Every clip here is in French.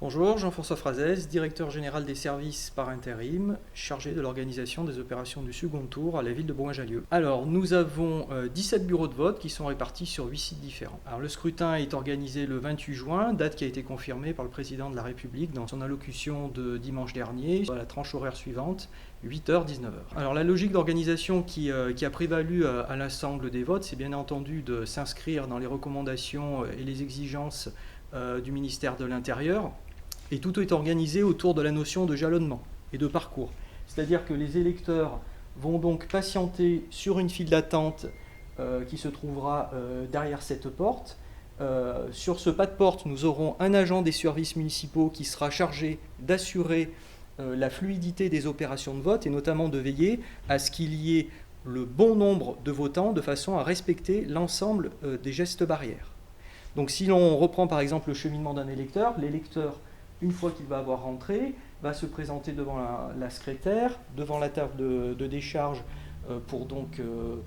Bonjour, Jean-François Frazès, directeur général des services par intérim, chargé de l'organisation des opérations du second tour à la ville de Bourgoin-Jallieu. Alors, nous avons 17 bureaux de vote qui sont répartis sur 8 sites différents. Alors, le scrutin est organisé le 28 juin, date qui a été confirmée par le président de la République dans son allocution de dimanche dernier, à la tranche horaire suivante, 8h, 19h. Alors, la logique d'organisation qui a prévalu à l'ensemble des votes, c'est bien entendu de s'inscrire dans les recommandations et les exigences du ministère de l'Intérieur. Et tout est organisé autour de la notion de jalonnement et de parcours. C'est-à-dire que les électeurs vont donc patienter sur une file d'attente qui se trouvera derrière cette porte. Sur ce pas de porte, nous aurons un agent des services municipaux qui sera chargé d'assurer la fluidité des opérations de vote et notamment de veiller à ce qu'il y ait le bon nombre de votants de façon à respecter l'ensemble des gestes barrières. Donc si l'on reprend par exemple le cheminement d'un électeur, l'électeur, une fois qu'il va avoir rentré, va se présenter devant la secrétaire, devant la table de décharge pour donc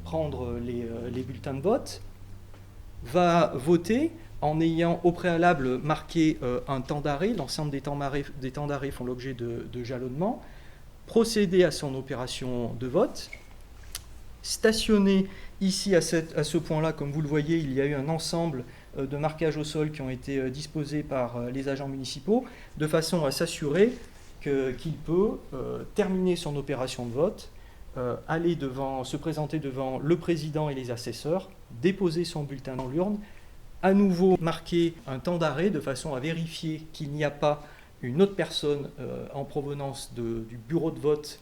prendre les bulletins de vote, va voter en ayant au préalable marqué un temps d'arrêt, l'ensemble des temps d'arrêt font l'objet de jalonnement, procéder à son opération de vote, stationner ici à ce point-là, comme vous le voyez, il y a eu un ensemble de marquages au sol qui ont été disposés par les agents municipaux, de façon à s'assurer qu'il peut terminer son opération de vote, se présenter devant le président et les assesseurs, déposer son bulletin dans l'urne, à nouveau marquer un temps d'arrêt de façon à vérifier qu'il n'y a pas une autre personne en provenance du bureau de vote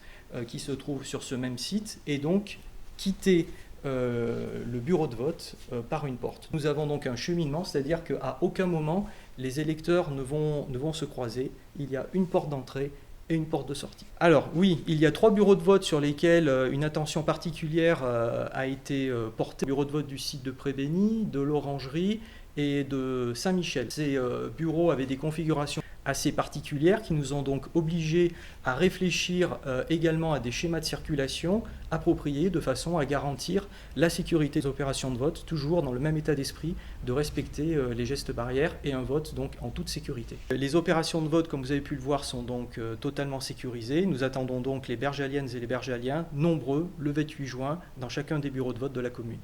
qui se trouve sur ce même site, et donc quitter le bureau de vote par une porte. Nous avons donc un cheminement, c'est-à-dire qu'à aucun moment les électeurs ne vont se croiser. Il y a une porte d'entrée et une porte de sortie. Alors oui, il y a 3 bureaux de vote sur lesquels une attention particulière a été portée. Le bureau de vote du site de Prébény, de l'Orangerie et de Saint-Michel. Ces bureaux avaient des configurations assez particulières qui nous ont donc obligés à réfléchir également à des schémas de circulation appropriés de façon à garantir la sécurité des opérations de vote, toujours dans le même état d'esprit de respecter les gestes barrières et un vote donc en toute sécurité. Les opérations de vote, comme vous avez pu le voir, sont donc totalement sécurisées. Nous attendons donc les Bergaliennes et les Bergaliens, nombreux, le 28 juin, dans chacun des bureaux de vote de la commune.